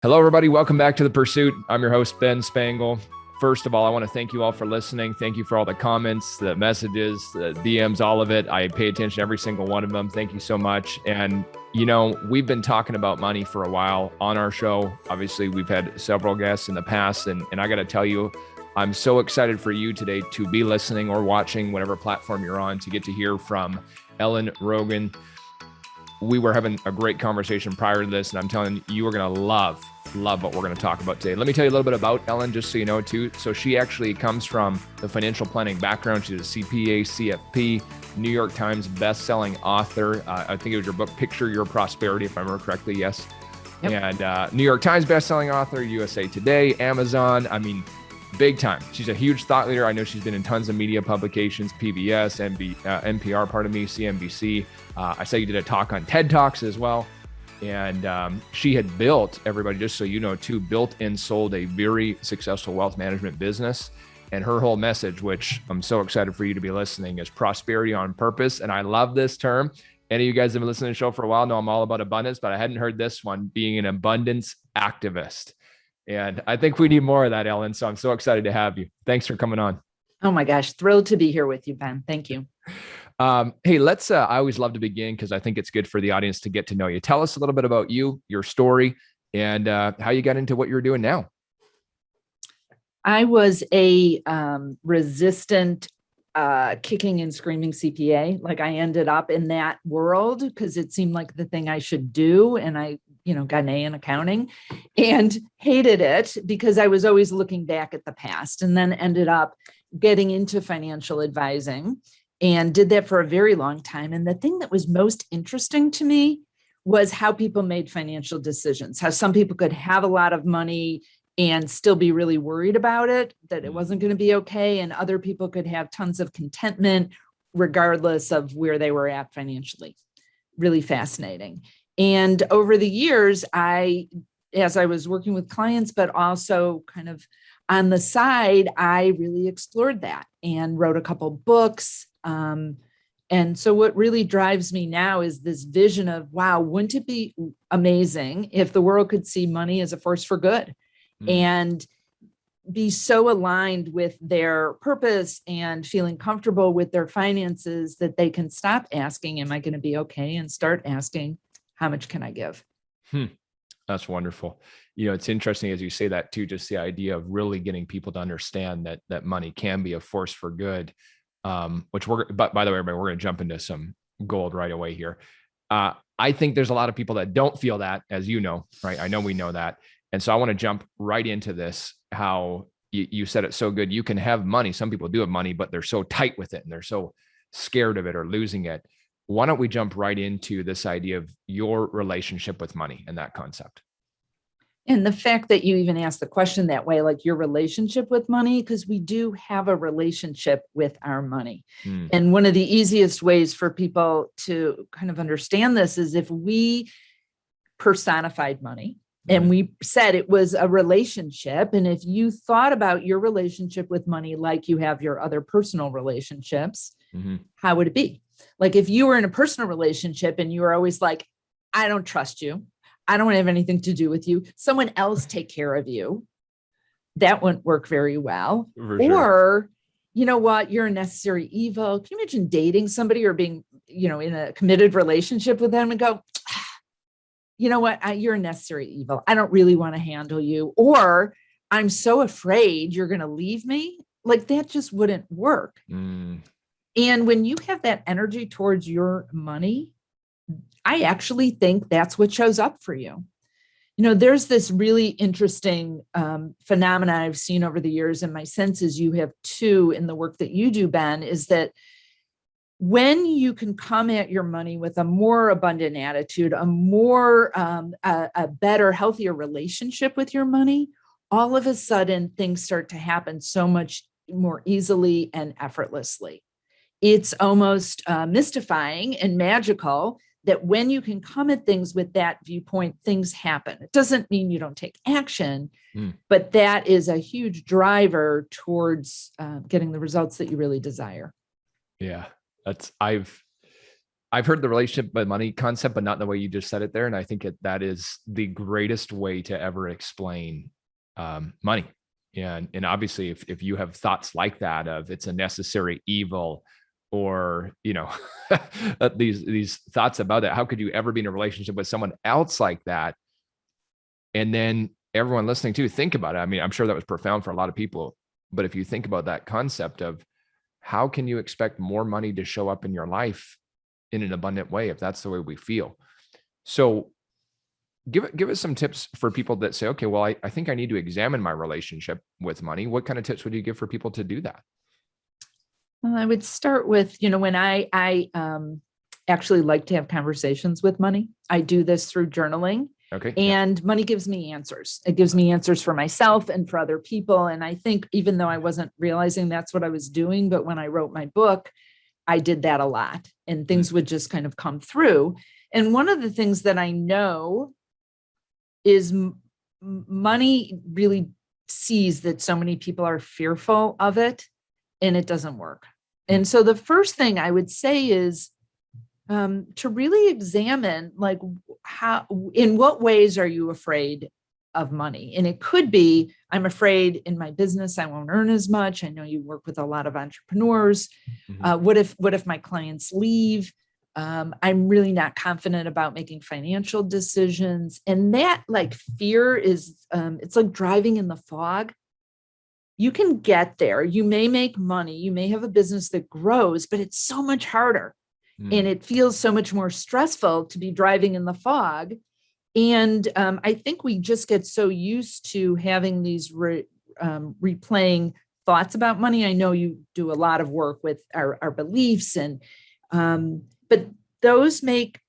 Hello, everybody. Welcome back to The Pursuit. I'm your host, Ben Spangle. First of all, I want to thank you all for listening. Thank you for all the comments, the messages, the DMs, all of it. I pay attention to every single one of them. Thank you so much. And, we've been talking about money for a while on our show. Obviously, we've had several guests in the past. And I got to tell you, I'm so excited for you today to be listening or watching whatever platform you're on to get to hear from Ellen Rogin. We were having a great conversation prior to this, and I'm telling you, are going to love what we're going to talk about today. Let me tell you a little bit about Ellen, just so you know, too. So she actually comes from the financial planning background. She's a CPA, CFP, New York Times best-selling author. I think it was your book, Picture Your Prosperity, if I remember correctly. Yes. Yep. And New York Times best-selling author, USA Today, Amazon. I mean, big time. She's a huge thought leader. I know she's been in tons of media publications, PBS, NPR, CNBC. I saw you did a talk on TED Talks as well. And she had built, everybody, just so you know, too, built and sold a very successful wealth management business. And her whole message, which I'm so excited for you to be listening, is prosperity on purpose. And I love this term. Any of you guys have been listening to the show for a while know I'm all about abundance, but I hadn't heard this one, being an abundance activist. And I think we need more of that, Ellen. So I'm so excited to have you. Thanks for coming on. Oh my gosh. Thrilled to be here with you, Ben. Thank you. Hey, I always love to begin because I think it's good for the audience to get to know you. Tell us a little bit about you, your story, and how you got into what you're doing now. I was a resistant, kicking and screaming CPA. Like, I ended up in that world because it seemed like the thing I should do. And I got an A in accounting and hated it because I was always looking back at the past, and then ended up getting into financial advising and did that for a very long time. And the thing that was most interesting to me was how people made financial decisions, how some people could have a lot of money and still be really worried about it, that it wasn't going to be okay. And other people could have tons of contentment regardless of where they were at financially. Really fascinating. And over the years, as I was working with clients, but also kind of on the side, I really explored that and wrote a couple books. And so what really drives me now is this vision of, wow, wouldn't it be amazing if the world could see money as a force for good and be so aligned with their purpose and feeling comfortable with their finances that they can stop asking, am I going to be okay? And start asking, how much can I give? That's wonderful. It's interesting as you say that too, just the idea of really getting people to understand that money can be a force for good. But by the way, everybody, we're going to jump into some gold right away here. I think there's a lot of people that don't feel that, as you know, right? I know we know that. And so I want to jump right into this, how you said it so good. You can have money. Some people do have money, but they're so tight with it and they're so scared of it or losing it. Why don't we jump right into this idea of your relationship with money and that concept? And the fact that you even asked the question that way, like your relationship with money, because we do have a relationship with our money. And one of the easiest ways for people to kind of understand this is if we personified money and we said it was a relationship. And if you thought about your relationship with money like you have your other personal relationships, how would it be? Like if you were in a personal relationship and you were always like, I don't trust you, I don't have anything to do with you, someone else take care of you, that wouldn't work very well. Or, you know what, you're a necessary evil. Can you imagine dating somebody or being, in a committed relationship with them and go, you know what, you're a necessary evil. I don't really want to handle you. Or I'm so afraid you're going to leave me. Like that just wouldn't work. And when you have that energy towards your money, I actually think that's what shows up for you. There's this really interesting phenomenon I've seen over the years, and my sense is you have too in the work that you do, Ben, is that when you can come at your money with a more abundant attitude, a better, healthier relationship with your money, all of a sudden things start to happen so much more easily and effortlessly. It's almost mystifying and magical that when you can come at things with that viewpoint, things happen. It doesn't mean you don't take action, but that is a huge driver towards getting the results that you really desire. Yeah, I've I've heard the relationship with money concept, but not the way you just said it there. And I think that is the greatest way to ever explain money. And obviously, if you have thoughts like that of it's a necessary evil, or these thoughts about it, how could you ever be in a relationship with someone else like that? And then everyone listening to, think about it. I mean, I'm sure that was profound for a lot of people, but if you think about that concept of how can you expect more money to show up in your life in an abundant way if that's the way we feel? So give us some tips for people that say, okay, well, I think I need to examine my relationship with money. What kind of tips would you give for people to do that? Well, I would start with, when I actually like to have conversations with money. I do this through journaling. Okay. And money gives me answers. It gives me answers for myself and for other people. And I think even though I wasn't realizing that's what I was doing, but when I wrote my book, I did that a lot and things would just kind of come through. And one of the things that I know is money really sees that so many people are fearful of it and it doesn't work. And so the first thing I would say is to really examine, like, in what ways are you afraid of money? And it could be, I'm afraid in my business, I won't earn as much. I know you work with a lot of entrepreneurs. What if my clients leave? I'm really not confident about making financial decisions. And that, like, fear is, it's like driving in the fog. You can get there. You may make money. You may have a business that grows, but it's so much harder. And it feels so much more stressful to be driving in the fog. And I think we just get so used to having these replaying thoughts about money. I know you do a lot of work with our beliefs, and but those make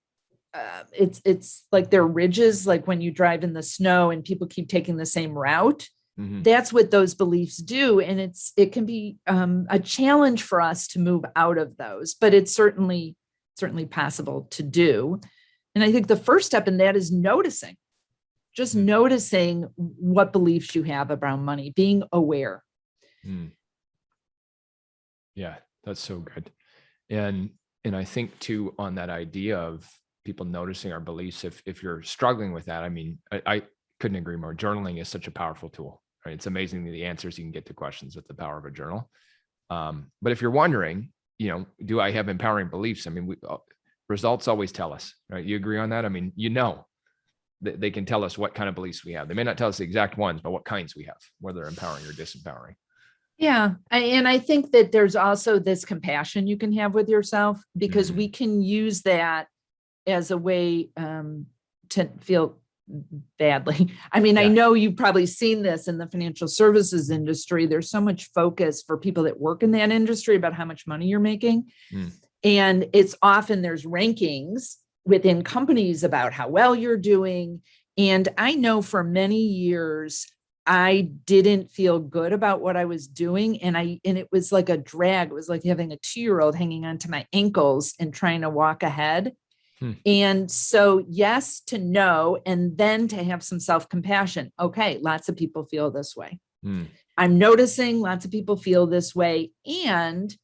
it's like they're ridges, like when you drive in the snow and people keep taking the same route. That's what those beliefs do. And it can be a challenge for us to move out of those, but it's certainly possible to do. And I think the first step in that is noticing what beliefs you have around money, being aware. Yeah, that's so good. And I think too, on that idea of people noticing our beliefs, if you're struggling with that, I mean, I couldn't agree more. Journaling is such a powerful tool, right? It's amazing the answers you can get to questions with the power of a journal. But if you're wondering, do I have empowering beliefs? I mean, results always tell us, right? You agree on that? I mean, they can tell us what kind of beliefs we have. They may not tell us the exact ones, but what kinds we have, whether empowering or disempowering. Yeah. And I think that there's also this compassion you can have with yourself, because we can use that as a way to feel badly. I mean, I know you've probably seen this in the financial services industry. There's so much focus for people that work in that industry about how much money you're making. And it's often there's rankings within companies about how well you're doing. And I know for many years, I didn't feel good about what I was doing. And it was like a drag. It was like having a 2-year-old hanging onto my ankles and trying to walk ahead. And so, yes, to know, and then to have some self-compassion. Okay, lots of people feel this way. I'm noticing lots of people feel this way. And,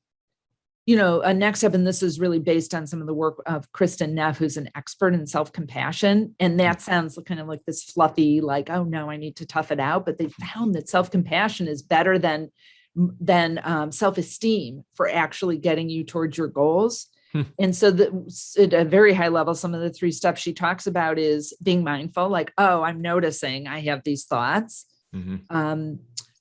a next step, and this is really based on some of the work of Kristen Neff, who's an expert in self-compassion. And that sounds kind of like this fluffy, like, oh no, I need to tough it out. But they found that self-compassion is better than self-esteem for actually getting you towards your goals. And so at a very high level, some of the 3 steps she talks about is being mindful, like, oh, I'm noticing I have these thoughts.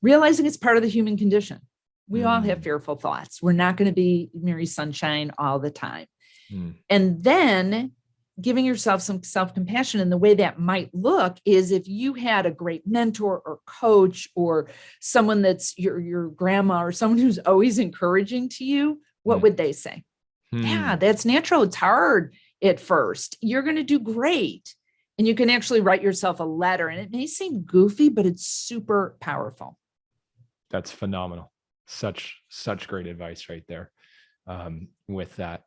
Realizing it's part of the human condition. We all have fearful thoughts. We're not going to be Mary Sunshine all the time. And then giving yourself some self-compassion. And the way that might look is if you had a great mentor or coach or someone that's your grandma or someone who's always encouraging to you, what would they say? Yeah, that's natural. It's hard at first. You're going to do great. And you can actually write yourself a letter, and it may seem goofy, but it's super powerful. That's phenomenal. Such great advice right there. With that,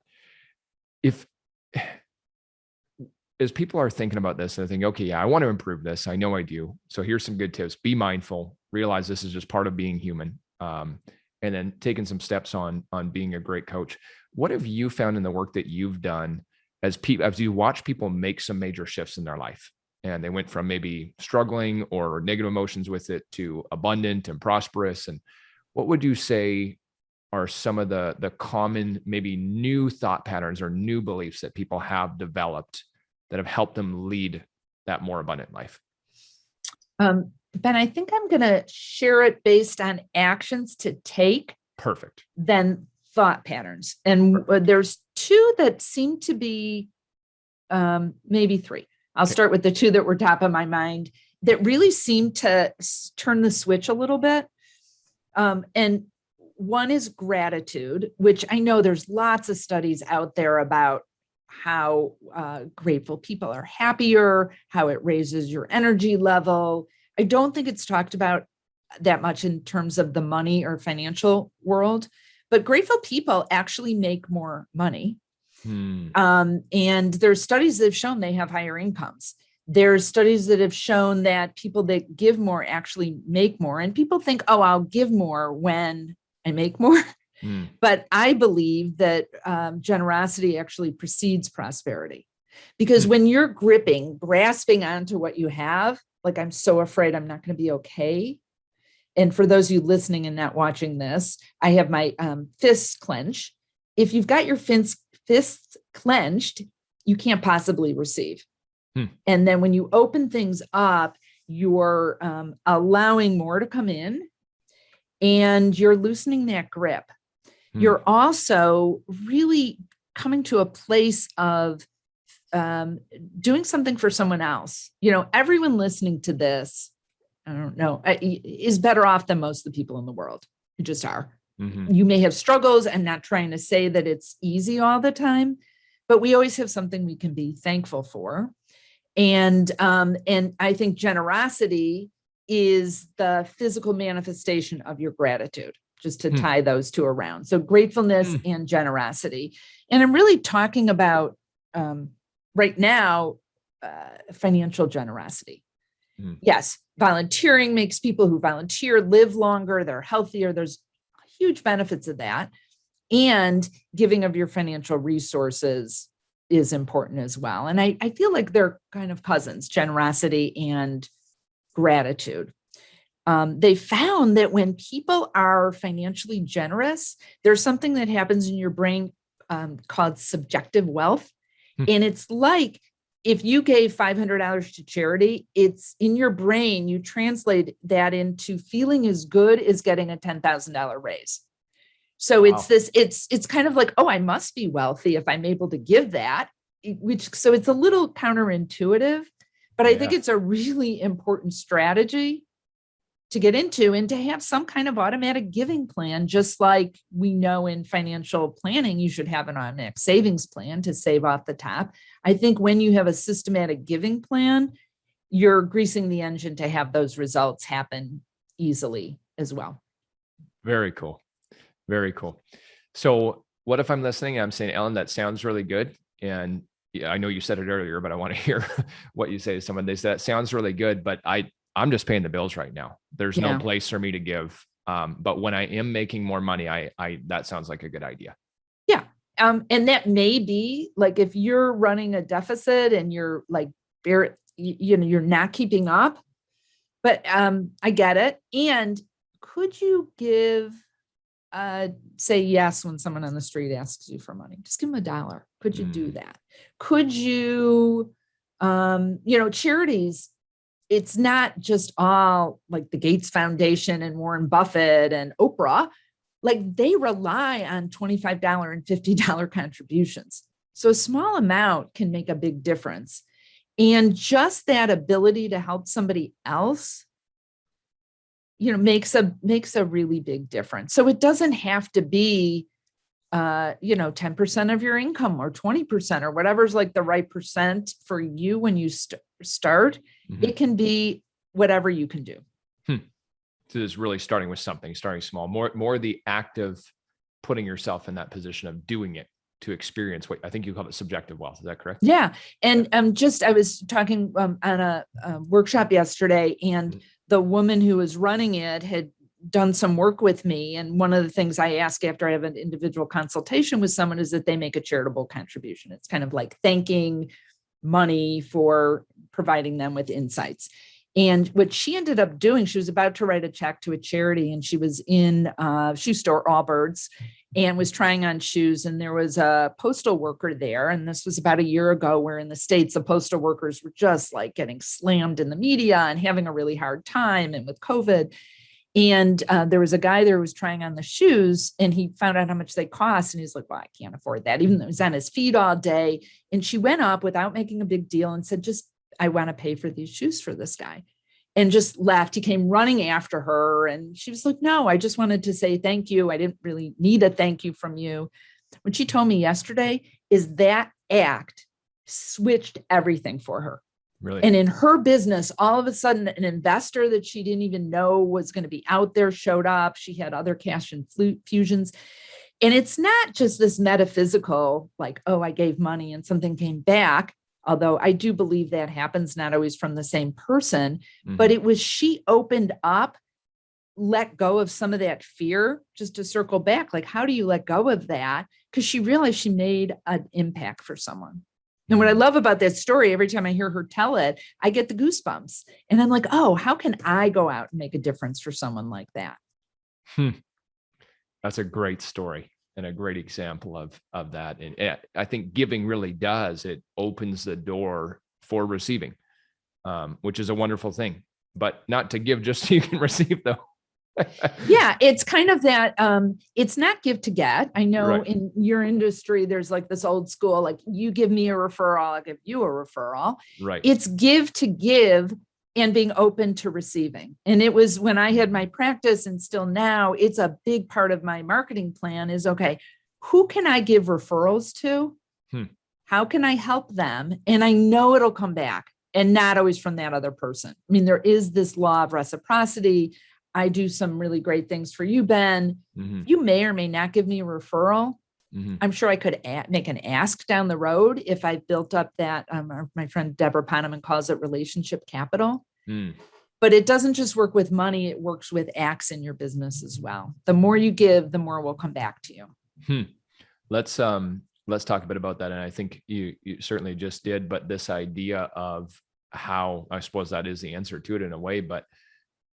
as people are thinking about this, they're thinking, okay, yeah, I want to improve this. I know I do. So here's some good tips. Be mindful, realize this is just part of being human. And then taking some steps on being a great coach. What have you found in the work that you've done as you watch people make some major shifts in their life, and they went from maybe struggling or negative emotions with it to abundant and prosperous, and what would you say are some of the common, maybe new thought patterns or new beliefs that people have developed that have helped them lead that more abundant life? Ben, I think I'm going to share it based on actions to take. Perfect. Than thought patterns. And there's two that seem to be, maybe three. I'll start with the two that were top of my mind that really seem to turn the switch a little bit. And one is gratitude, which I know there's lots of studies out there about how grateful people are happier, how it raises your energy level. I don't think it's talked about that much in terms of the money or financial world, but grateful people actually make more money. And there's studies that have shown they have higher incomes. There's studies that have shown that people that give more actually make more. And people think, oh, I'll give more when I make more. But I believe that generosity actually precedes prosperity. Because when you're grasping onto what you have, like, I'm so afraid I'm not going to be okay. And for those of you listening and not watching this, I have my fists clenched. If you've got your fists clenched, you can't possibly receive. And then when you open things up, you're allowing more to come in and you're loosening that grip. You're also really coming to a place of doing something for someone else. You know, everyone listening to this, I don't know, is better off than most of the people in the world. You just are. You may have struggles. I'm not trying to say that it's easy all the time, but we always have something we can be thankful for. And I think generosity is the physical manifestation of your gratitude, just to tie those two around. So gratefulness and generosity. And I'm really talking about right now, financial generosity. Yes, volunteering makes people who volunteer live longer, they're healthier. There's huge benefits of that. And giving of your financial resources is important as well. And I feel like they're kind of cousins, generosity and gratitude. They found that when people are financially generous, there's something that happens in your brain called subjective wealth. And it's like, if you gave $500 to charity, it's in your brain, you translate that into feeling as good as getting a $10,000 raise. So it's kind of like, oh, I must be wealthy if I'm able to give that, so it's a little counterintuitive, but I think it's a really important strategy to get into and to have some kind of automatic giving plan, just like we know in financial planning, you should have an automatic savings plan to save off the top. I think when you have a systematic giving plan, you're greasing the engine to have those results happen easily as well. Very cool. Very cool. So what if I'm listening and I'm saying, Ellen, that sounds really good. And I know you said it earlier, but I want to hear what you say to someone. They say, that sounds really good, but I'm just paying the bills right now. There's no place for me to give. But when I am making more money, I that sounds like a good idea. Yeah. And that may be like, if you're running a deficit and you're like, you're not keeping up, but I get it. And could you say yes when someone on the street asks you for money? Just give them $1. Could you do that? Could you, charities, it's not just all like the Gates Foundation and Warren Buffett and Oprah, like they rely on $25 and $50 contributions. So a small amount can make a big difference. And just that ability to help somebody else, makes a really big difference. So it doesn't have to be, 10% of your income or 20% or whatever's like the right percent for you when you start. It can be whatever you can do. So it's really starting with something, starting small, more the act of putting yourself in that position of doing it to experience what I think you call it subjective wealth. Is that correct? Yeah. And I was talking on a workshop yesterday, and the woman who was running it had done some work with me. And one of the things I ask after I have an individual consultation with someone is that they make a charitable contribution. It's kind of like thanking money for providing them with insights. And what she ended up doing, she was about to write a check to a charity, and she was in a shoe store, Allbirds, and was trying on shoes. And there was a postal worker there. And this was about a year ago, where in the States, the postal workers were just like getting slammed in the media and having a really hard time, and with COVID. And there was a guy there who was trying on the shoes, and he found out how much they cost. And he's like, well, I can't afford that, even though he was on his feet all day. And she went up without making a big deal and said, I want to pay for these shoes for this guy, and just left. He came running after her, and she was like, no, I just wanted to say thank you. I didn't really need a thank you from you. What she told me yesterday is that act switched everything for her. Really? And in her business, all of a sudden, an investor that she didn't even know was going to be out there showed up. She had other cash infusions. And it's not just this metaphysical, like, oh, I gave money and something came back. Although I do believe that happens, not always from the same person, but it was, she opened up, let go of some of that fear, just to circle back. Like, how do you let go of that? Because she realized she made an impact for someone. And what I love about that story, every time I hear her tell it, I get the goosebumps, and I'm like, oh, how can I go out and make a difference for someone like that? That's a great story and a great example of that. And I think giving really does, it opens the door for receiving, which is a wonderful thing, but not to give just so you can receive, though. Yeah, it's kind of that, it's not give to get. I know Right. In your industry, there's like this old school, like, you give me a referral, I'll give you a referral. Right. It's give to give and being open to receiving. And it was when I had my practice, and still now, it's a big part of my marketing plan is, okay, who can I give referrals to? How can I help them? And I know it'll come back, and not always from that other person. I mean, there is this law of reciprocity. I do some really great things for you, Ben. You may or may not give me a referral. I'm sure I could make an ask down the road if I built up that, my friend Deborah Poneman calls it relationship capital. But it doesn't just work with money. It works with acts in your business as well. The more you give, the more will come back to you. Let's talk a bit about that. And I think you certainly just did, but this idea of how, I suppose that is the answer to it in a way, but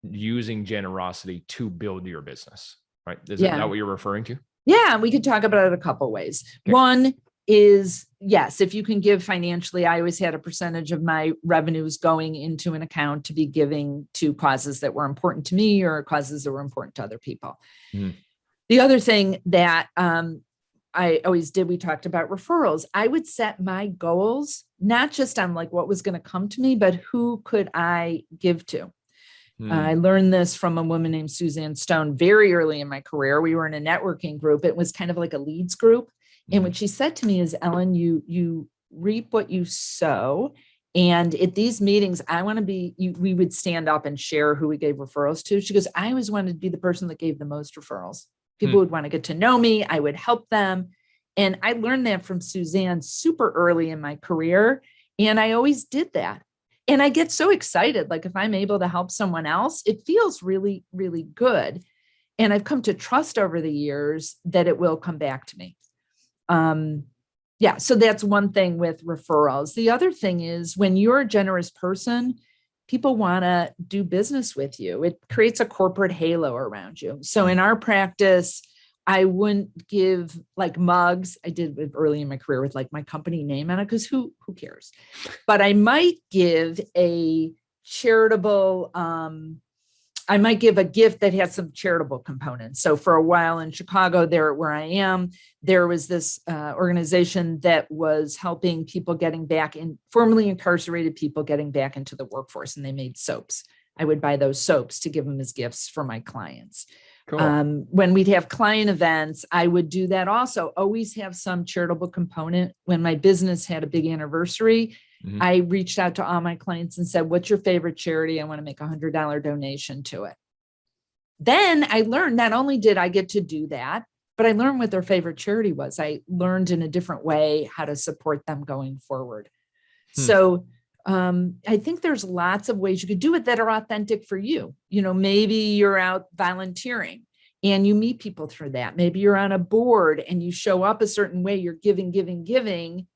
using generosity to build your business, right? Is that what you're referring to? Yeah, we could talk about it a couple ways. Okay. One is, yes, if you can give financially, I always had a percentage of my revenues going into an account to be giving to causes that were important to me or causes that were important to other people. The other thing that I always did, we talked about referrals. I would set my goals, not just on like what was going to come to me, but who could I give to? I learned this from a woman named Suzanne Stone very early in my career. We were in a networking group. It was kind of like a leads group. And what she said to me is, Ellen, you reap what you sow. And at these meetings, I want to be, we would stand up and share who we gave referrals to. She goes, I always wanted to be the person that gave the most referrals. People would want to get to know me. I would help them. And I learned that from Suzanne super early in my career. And I always did that. And I get so excited. Like if I'm able to help someone else, it feels really, really good. And I've come to trust over the years that it will come back to me. Yeah. So that's one thing with referrals. The other thing is when you're a generous person, people want to do business with you. It creates a corporate halo around you. So in our practice, I wouldn't give like mugs. I did it early in my career with like my company name on it, because who cares? But I might give a charitable, I might give a gift that has some charitable components. So for a while in Chicago, there where I am, there was this organization that was helping people getting back in, formerly incarcerated people getting back into the workforce, and they made soaps. I would buy those soaps to give them as gifts for my clients. Cool. When we'd have client events, I would do that also. Always have some charitable component. When my business had a big anniversary, I reached out to all my clients and said, what's your favorite charity? I want to make $100 donation to it. Then I learned not only did I get to do that, but I learned what their favorite charity was. I learned in a different way how to support them going forward. So I think there's lots of ways you could do it that are authentic for you. Maybe you're out volunteering and you meet people through that. Maybe you're on a board and you show up a certain way, you're giving, giving, giving.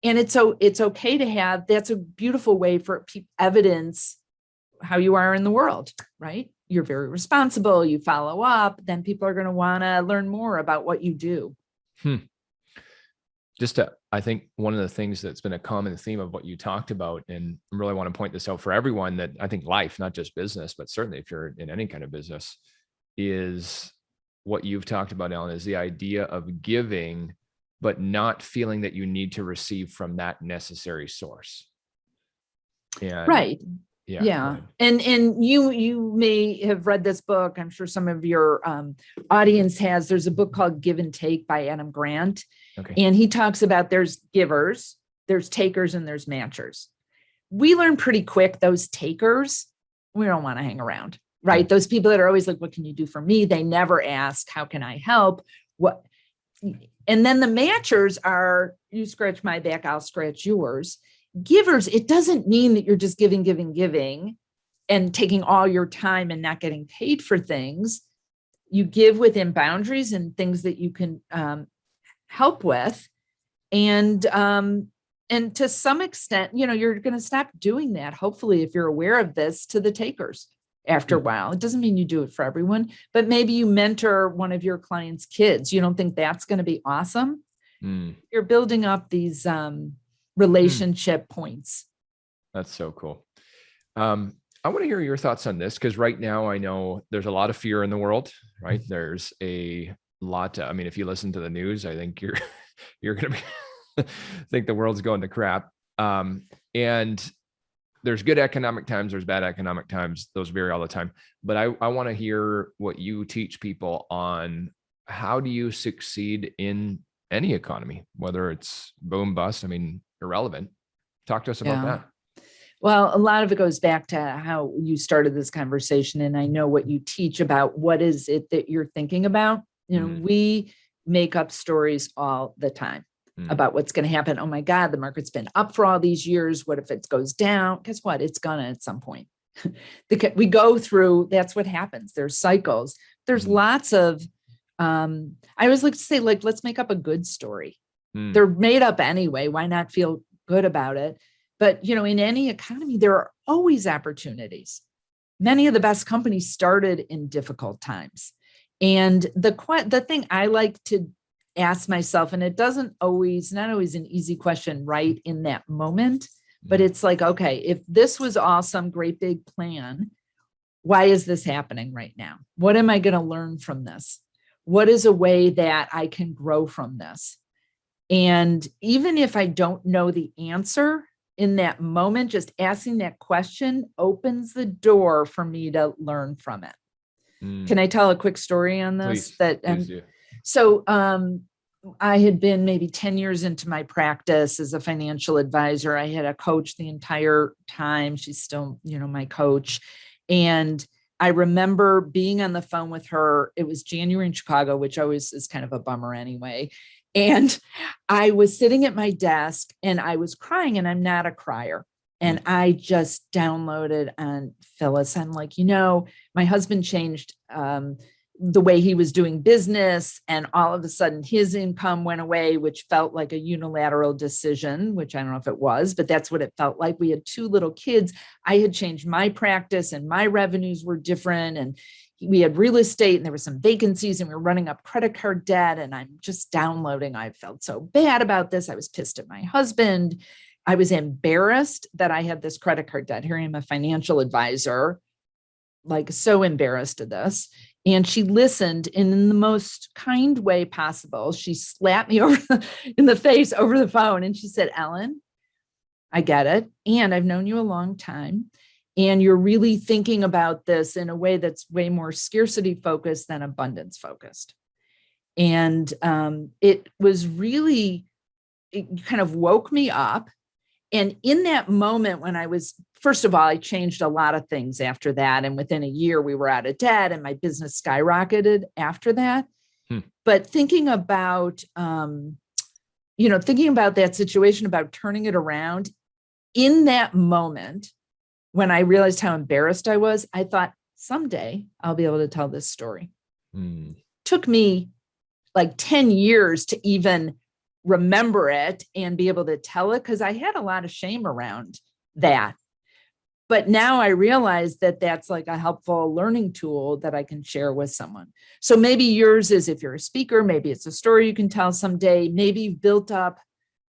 And it's okay to have, that's a beautiful way for evidence how you are in the world, right? You're very responsible, you follow up, then people are going to want to learn more about what you do. I think one of the things that's been a common theme of what you talked about, and I really want to point this out for everyone, that I think life, not just business, but certainly if you're in any kind of business, is what you've talked about, Ellen, is the idea of giving, but not feeling that you need to receive from that necessary source. And right. Yeah. And you may have read this book. I'm sure some of your audience has. There's a book called Give and Take by Adam Grant. Okay. And he talks about there's givers, there's takers, and there's matchers. We learn pretty quick those takers, we don't want to hang around, right? Those people that are always like, what can you do for me? They never ask, how can I help? What? And then the matchers are, you scratch my back, I'll scratch yours. Givers, it doesn't mean that you're just giving and taking all your time and not getting paid for things. You give within boundaries and things that you can help with. And to some extent, you're going to stop doing that. Hopefully, if you're aware of this, to the takers after a while. It doesn't mean you do it for everyone, but maybe you mentor one of your clients' kids. You don't think that's going to be awesome? You're building up these relationship points. That's so cool. I want to hear your thoughts on this, because right now I know there's a lot of fear in the world, right? There's a lot. If you listen to the news, I think you're going to think the world's going to crap. And there's good economic times, there's bad economic times. Those vary all the time. But I want to hear what you teach people on how do you succeed in any economy, whether it's boom, bust, irrelevant. Talk to us about that. Well, a lot of it goes back to how you started this conversation. And I know what you teach about what is it that you're thinking about. We make up stories all the time about what's going to happen. Oh my God, the market's been up for all these years. What if it goes down? Guess what? It's gonna at some point. We go through, that's what happens. There's cycles. There's lots of, I always like to say, let's make up a good story. They're made up anyway. Why not feel good about it? But, in any economy, there are always opportunities. Many of the best companies started in difficult times. And the thing I like to ask myself, and it not always an easy question right in that moment, but it's like, okay, if this was all some great big plan, why is this happening right now? What am I going to learn from this? What is a way that I can grow from this? And even if I don't know the answer in that moment, just asking that question opens the door for me to learn from it. Can I tell a quick story on this? Please. So I had been maybe 10 years into my practice as a financial advisor. I had a coach the entire time. She's still, my coach. And I remember being on the phone with her. It was January in Chicago, which always is kind of a bummer anyway. And I was sitting at my desk and I was crying, and I'm not a crier. And I just downloaded on Phyllis. I'm like, my husband changed the way he was doing business. And all of a sudden his income went away, which felt like a unilateral decision, which I don't know if it was, but that's what it felt like. We had 2 little kids. I had changed my practice and my revenues were different. And we had real estate and there were some vacancies and we were running up credit card debt. And I'm just downloading. I felt so bad about this. I was pissed at my husband. I was embarrassed that I had this credit card debt. Here I am, a financial advisor, so embarrassed of this. And she listened in the most kind way possible. She slapped me in the face over the phone. And she said, Ellen, I get it. And I've known you a long time. And you're really thinking about this in a way that's way more scarcity focused than abundance focused. And it kind of woke me up. And in that moment when first of all, I changed a lot of things after that. And within a year we were out of debt and my business skyrocketed after that. But thinking about that situation, about turning it around, in that moment, when I realized how embarrassed I was, I thought, someday I'll be able to tell this story. Took me like 10 years to even remember it and be able to tell it, because I had a lot of shame around that. But now I realize that that's like a helpful learning tool that I can share with someone. So maybe yours is, if you're a speaker, maybe it's a story you can tell someday. Maybe you've built up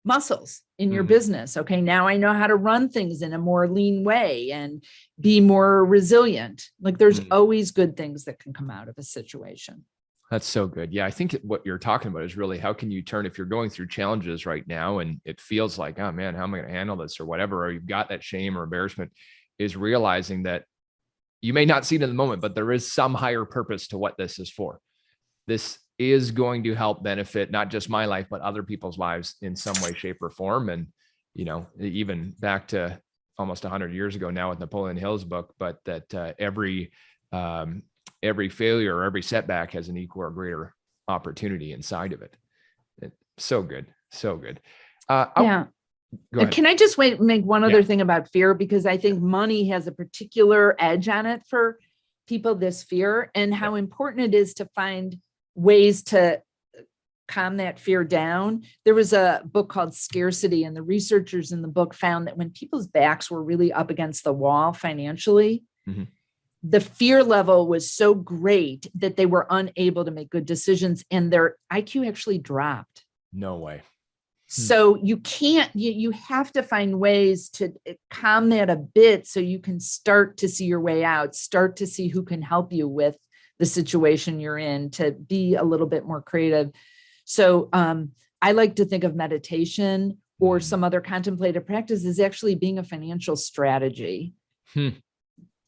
muscles in your business. Okay, now I know how to run things in a more lean way and be more resilient. Like there's always good things that can come out of a situation. That's so good. Yeah, I think what you're talking about is really, how can you turn, if you're going through challenges right now and it feels like, oh man, how am I going to handle this or whatever, or you've got that shame or embarrassment, is realizing that you may not see it in the moment, but there is some higher purpose to what this is for. This is going to help benefit not just my life, but other people's lives in some way, shape, or form. And, you know, even back to almost 100 years ago now with Napoleon Hill's book, but that every failure or every setback has an equal or greater opportunity inside of it. So good. So good. Yeah. Can I just make one other thing about fear? Because I think money has a particular edge on it for people, this fear, and how important it is to find ways to calm that fear down. There was a book called Scarcity, and the researchers in the book found that when people's backs were really up against the wall financially, the fear level was so great that they were unable to make good decisions, and their IQ actually dropped. No way. So you can't, you have to find ways to calm that a bit so you can start to see your way out, start to see who can help you with the situation you're in, to be a little bit more creative. So I like to think of meditation or some other contemplative practice as actually being a financial strategy.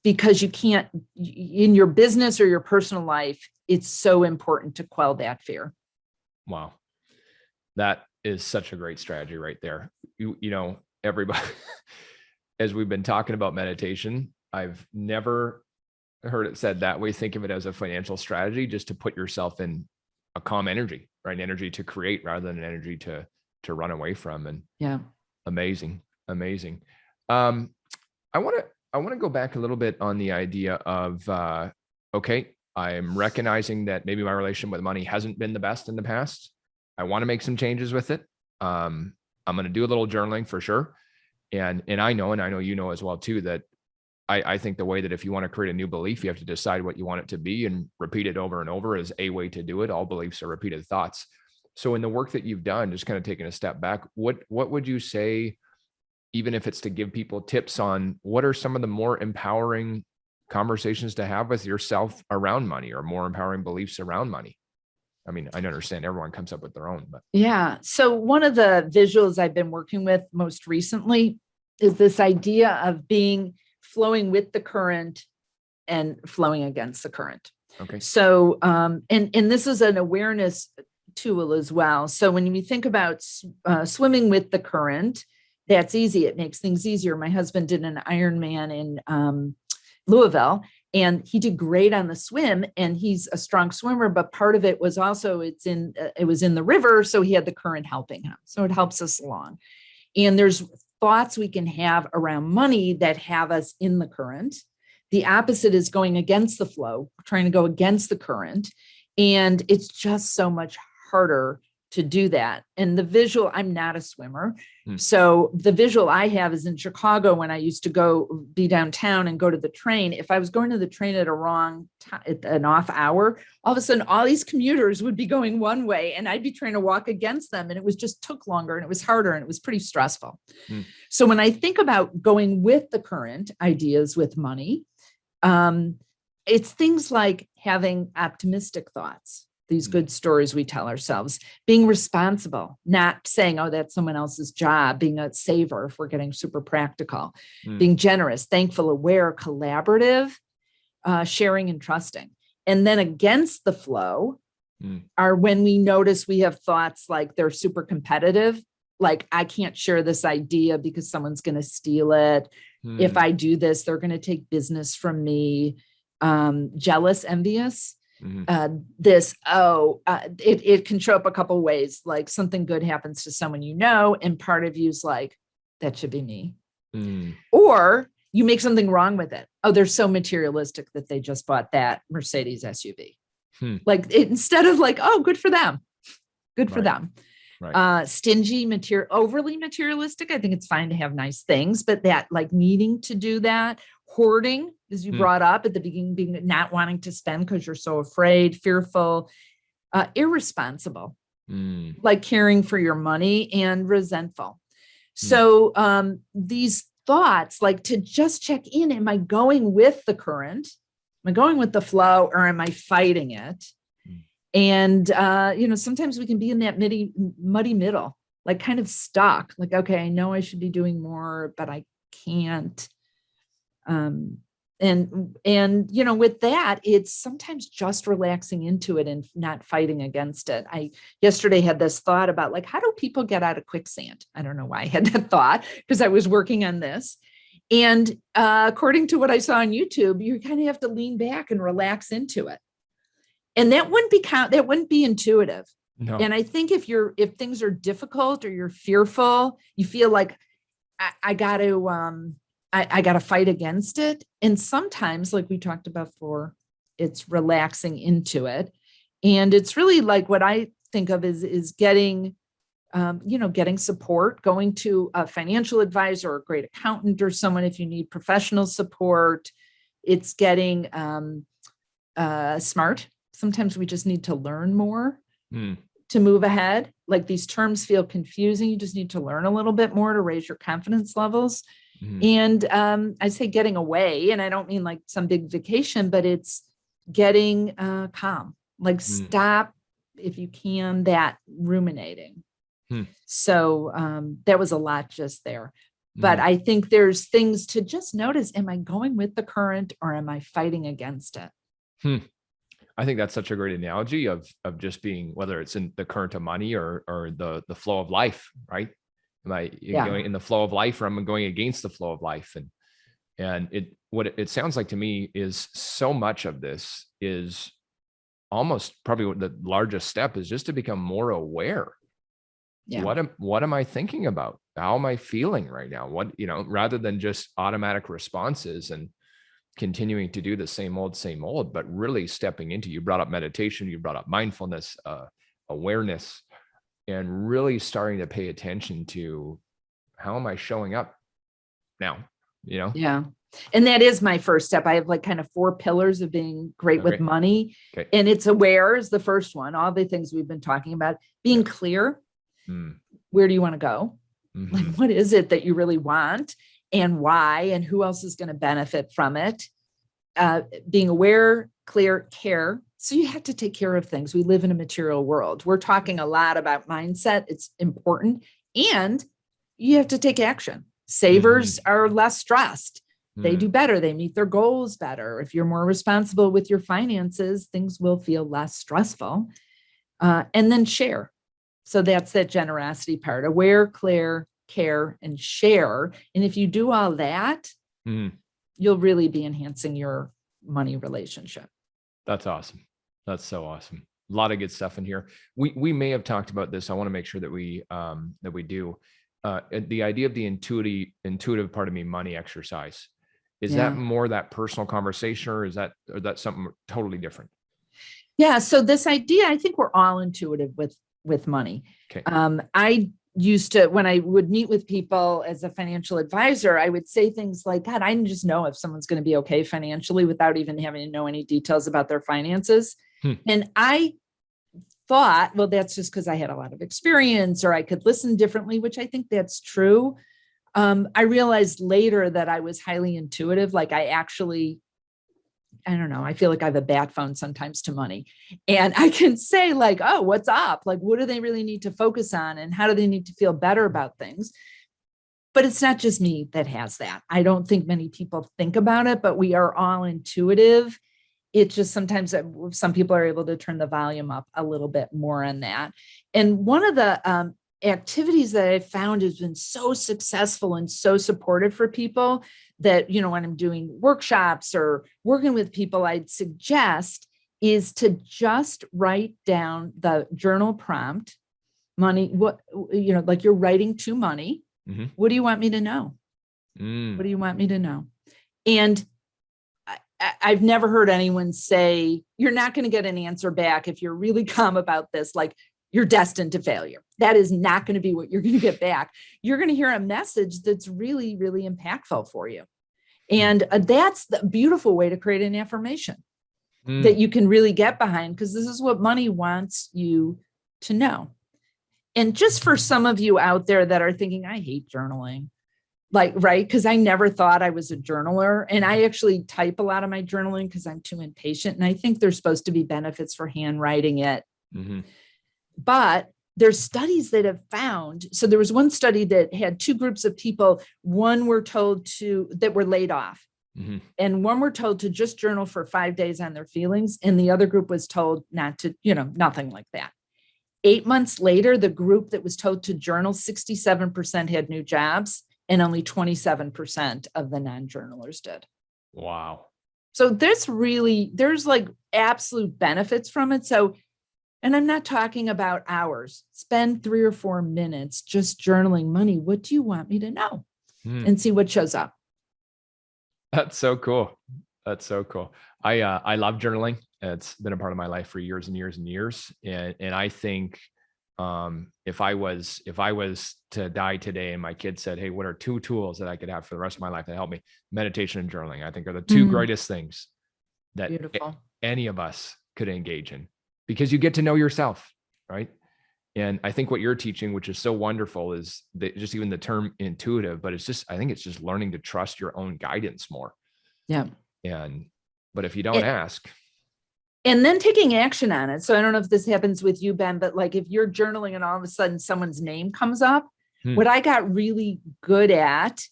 Because you can't, in your business or your personal life, it's so important to quell that fear. Wow. That is such a great strategy right there. You know, everybody, as we've been talking about meditation, I've never heard it said that way. Think of it as a financial strategy, just to put yourself in a calm energy, right? An energy to create rather than an energy to run away from. And amazing. I want to go back a little bit on the idea of, okay, I'm recognizing that maybe my relationship with money hasn't been the best in the past. I want to make some changes with it. I'm going to do a little journaling for sure. And I know you know as well too, that I think the way that if you want to create a new belief, you have to decide what you want it to be and repeat it over and over is a way to do it. All beliefs are repeated thoughts. So in the work that you've done, just kind of taking a step back, what would you say, even if it's to give people tips on what are some of the more empowering conversations to have with yourself around money, or more empowering beliefs around money? I mean, I understand everyone comes up with their own, but. Yeah. So one of the visuals I've been working with most recently is this idea of flowing with the current and flowing against the current. Okay. So, and this is an awareness tool as well. So when we think about swimming with the current, that's easy. It makes things easier. My husband did an Ironman in Louisville, and he did great on the swim, and he's a strong swimmer, but part of it was also, it was in the river. So he had the current helping him. So it helps us along. And there's thoughts we can have around money that have us in the current. The opposite is going against the flow, trying to go against the current. And it's just so much harder to do that. And the visual, I'm not a swimmer. So the visual I have is in Chicago, when I used to go be downtown and go to the train. If I was going to the train at a wrong time, at an off hour, all of a sudden all these commuters would be going one way and I'd be trying to walk against them. And it was just took longer and it was harder and it was pretty stressful. So when I think about going with the current ideas with money, it's things like having optimistic thoughts, these good stories we tell ourselves, being responsible, not saying, oh, that's someone else's job, being a saver if we're getting super practical, being generous, thankful, aware, collaborative, sharing and trusting. And then against the flow are when we notice we have thoughts like they're super competitive, like I can't share this idea because someone's going to steal it. If I do this, they're going to take business from me. Jealous, envious. It can show up a couple ways, like something good happens to someone you know, and part of you's like, that should be me. Or you make something wrong with it. Oh, they're so materialistic that they just bought that Mercedes SUV. Like instead of like, oh, good for them. Good for them. Right. Stingy, overly materialistic. I think it's fine to have nice things, but that like needing to do that, hoarding, as you brought up at the beginning, being not wanting to spend because you're so afraid, fearful, irresponsible, like caring for your money, and resentful. So these thoughts, like to just check in, am I going with the current? Am I going with the flow, or am I fighting it? And, sometimes we can be in that muddy middle, like kind of stuck, like, okay, I know I should be doing more, but I can't. And with that, it's sometimes just relaxing into it and not fighting against it. I yesterday had this thought about like, how do people get out of quicksand? I don't know why I had that thought, because I was working on this. And according to what I saw on YouTube, you kind of have to lean back and relax into it. And that wouldn't be intuitive. No. And I think if things are difficult or you're fearful, you feel like I got to fight against it. And sometimes, like we talked about before, it's relaxing into it. And it's really like what I think of is getting, getting support, going to a financial advisor or a great accountant or someone if you need professional support. It's getting smart. Sometimes we just need to learn more to move ahead. Like these terms feel confusing. You just need to learn a little bit more to raise your confidence levels. And I say getting away, and I don't mean like some big vacation, but it's getting calm, like stop, if you can, that ruminating. So that was a lot just there. But I think there's things to just notice. Am I going with the current, or am I fighting against it? I think that's such a great analogy of just being, whether it's in the current of money or the flow of life, right? Am I going in the flow of life, or am I going against the flow of life? And it sounds like to me is so much of this is almost probably the largest step is just to become more aware. Yeah. What am I thinking about? How am I feeling right now? Rather than just automatic responses and continuing to do the same old, but really stepping into, you brought up meditation, you brought up mindfulness, awareness, and really starting to pay attention to how am I showing up now, Yeah. And that is my first step. I have like kind of 4 pillars of being great with money. Okay. And it's aware is the first one. All the things we've been talking about, being clear. Where do you want to go? Like, what is it that you really want, and why, and who else is going to benefit from it? Being aware, clear, care. So you have to take care of things. We live in a material world. We're talking a lot about mindset. It's important. And you have to take action. Savers are less stressed. They do better. They meet their goals better. If you're more responsible with your finances, things will feel less stressful. And then share. So that's that generosity part. Aware, clear, care, and share. And if you do all that, you'll really be enhancing your money relationship. That's awesome. That's so awesome. A lot of good stuff in here. We may have talked about this. I want to make sure that we do. The idea of the intuitive part of me money exercise. Is that more that personal conversation, or is that something totally different? Yeah. So this idea, I think we're all intuitive with money. Okay. I used to, when I would meet with people as a financial advisor, I would say things like, God, I just know if someone's going to be okay financially without even having to know any details about their finances. And I thought, well, that's just because I had a lot of experience, or I could listen differently, which I think that's true. I realized later that I was highly intuitive. Like I don't know, I feel like I have a bat phone sometimes to money, and I can say like, oh, what's up? Like, what do they really need to focus on, and how do they need to feel better about things? But it's not just me that has that. I don't think many people think about it, but we are all intuitive. It's just sometimes some people are able to turn the volume up a little bit more on that. And one of the activities that I found has been so successful and so supportive for people that, when I'm doing workshops or working with people, I'd suggest is to just write down the journal prompt, money, like you're writing to money. What do you want me to know? What do you want me to know? And I've never heard anyone say, you're not going to get an answer back if you're really calm about this, like you're destined to failure. That is not going to be what you're going to get back. You're going to hear a message that's really, really impactful for you. And that's the beautiful way to create an affirmation that you can really get behind, because this is what money wants you to know. And just for some of you out there that are thinking, I hate journaling, like, right? Because I never thought I was a journaler. And I actually type a lot of my journaling because I'm too impatient. And I think there's supposed to be benefits for handwriting it. But there's studies that have found, so there was one study that had two groups of people. One were told that were laid off. And one were told to just journal for 5 days on their feelings. And the other group was told not to, nothing like that. 8 months later, the group that was told to journal, 67% had new jobs and only 27% of the non-journalers did. Wow. So there's like absolute benefits from it. So, and I'm not talking about hours. Spend 3 or 4 minutes just journaling money. What do you want me to know? And see what shows up. That's so cool. That's so cool. I love journaling. It's been a part of my life for years and years and years. And I think if I was to die today and my kid said, hey, what are 2 tools that I could have for the rest of my life that help me? Meditation and journaling, I think, are the 2 greatest things that any of us could engage in, because you get to know yourself, right? And I think what you're teaching, which is so wonderful, is just even the term intuitive, but I think it's just learning to trust your own guidance more. Yeah. But if you don't ask. And then taking action on it. So I don't know if this happens with you, Ben, but like if you're journaling and all of a sudden someone's name comes up, what I got really good at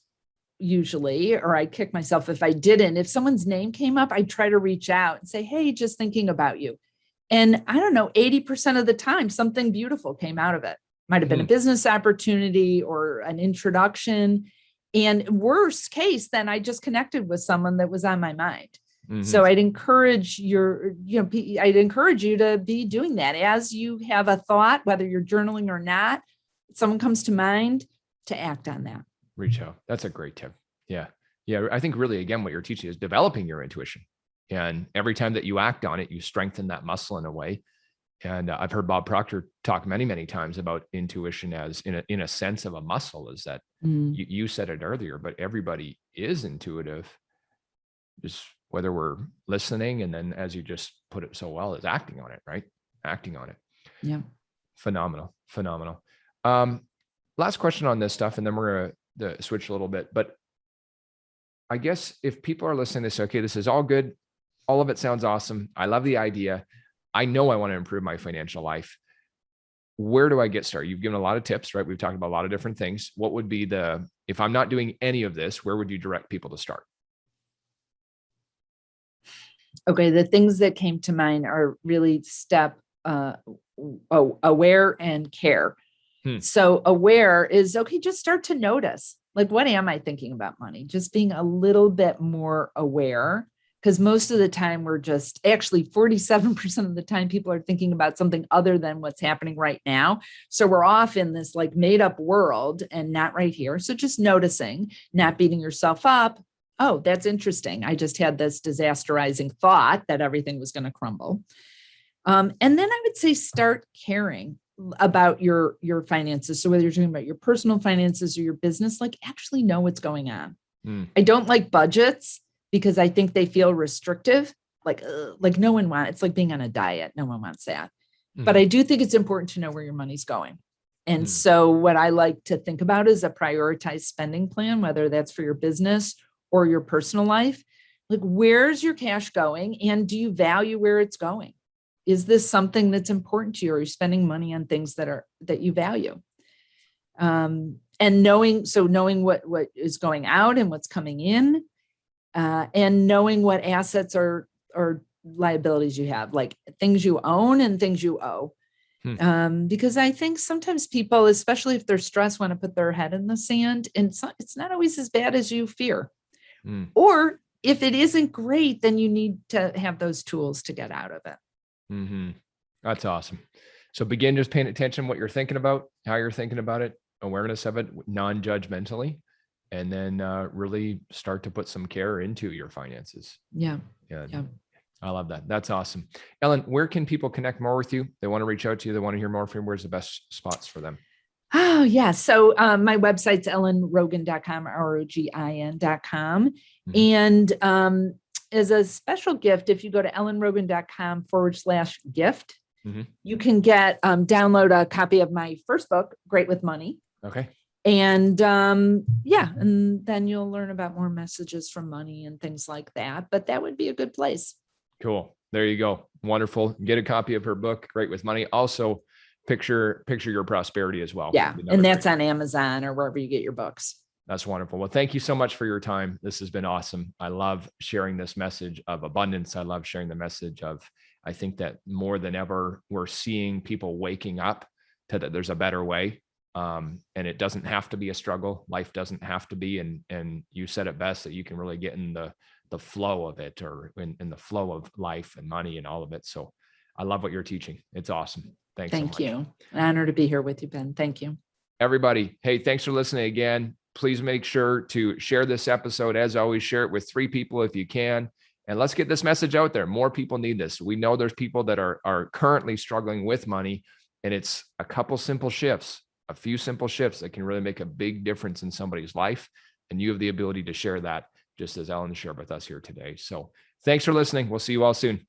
usually, or I kick myself if I didn't, if someone's name came up, I try to reach out and say, hey, just thinking about you. And I don't know, 80% of the time, something beautiful came out of it. Might have been a business opportunity or an introduction. And worst case, then I just connected with someone that was on my mind. So I'd encourage you to be doing that as you have a thought, whether you're journaling or not, someone comes to mind, to act on that. Reach out. That's a great tip. Yeah. Yeah. I think really, again, what you're teaching is developing your intuition. And every time that you act on it, you strengthen that muscle in a way. And I've heard Bob Proctor talk many, many times about intuition as in a sense of a muscle, is that you said it earlier, but everybody is intuitive, just whether we're listening. And then, as you just put it so well, is acting on it, right? Acting on it. Yeah. Phenomenal. Last question on this stuff, and then we're going to switch a little bit. But I guess if people are listening to this, okay, this is all good. All of it sounds awesome. I love the idea. I know I want to improve my financial life. Where do I get started? You've given a lot of tips, right? We've talked about a lot of different things. What would be if I'm not doing any of this, where would you direct people to start? Okay. The things that came to mind are really aware and care. So aware is, okay, just start to notice, like, what am I thinking about money? Just being a little bit more aware. Because most of the time actually 47% of the time people are thinking about something other than what's happening right now. So we're off in this like made up world and not right here. So just noticing, not beating yourself up. Oh, that's interesting. I just had this disasterizing thought that everything was going to crumble. And then I would say start caring about your finances. So whether you're talking about your personal finances or your business, like actually know what's going on. I don't like budgets, because I think they feel restrictive, like no one wants, it's like being on a diet. No one wants that. But I do think it's important to know where your money's going. And so what I like to think about is a prioritized spending plan, whether that's for your business or your personal life. Like, where's your cash going? And do you value where it's going? Is this something that's important to you? Or are you spending money on things that you value? And knowing what is going out and what's coming in. And knowing what assets or liabilities you have, like things you own and things you owe. Because I think sometimes people, especially if they're stressed, want to put their head in the sand, and it's not always as bad as you fear. Or if it isn't great, then you need to have those tools to get out of it. That's awesome. So begin just paying attention to what you're thinking about, how you're thinking about it, awareness of it, non-judgmentally. and then really start to put some care into your finances. Yeah. I love that. That's awesome. Ellen, where can people connect more with you? They want to reach out to you. They want to hear more from you. Where's the best spots for them? Oh, yeah. So my website's ellenrogin.com, ROGIN.com. And as a special gift, if you go to ellenrogin.com/gift, you can download a copy of my first book, Great with Money. Okay. And and then you'll learn about more messages from money and things like that. But that would be a good place. Cool. There you go. Wonderful. Get a copy of her book, Great with Money. Also, picture your prosperity as well. Yeah. And that's on Amazon or wherever you get your books. That's wonderful. Well, thank you so much for your time. This has been awesome. I love sharing this message of abundance. I love sharing the message of, I think that more than ever, we're seeing people waking up to that there's a better way. And it doesn't have to be a struggle. Life doesn't have to be. And you said it best, that you can really get in the flow of it, or in the flow of life and money and all of it. So I love what you're teaching. It's awesome. Thanks so much. Thank you. An honor to be here with you, Ben. Thank you. Everybody, hey, thanks for listening again. Please make sure to share this episode. As always, share it with 3 people if you can. And let's get this message out there. More people need this. We know there's people that are currently struggling with money, and it's a couple simple shifts, a few simple shifts that can really make a big difference in somebody's life. And you have the ability to share that, just as Ellen shared with us here today. So thanks for listening. We'll see you all soon.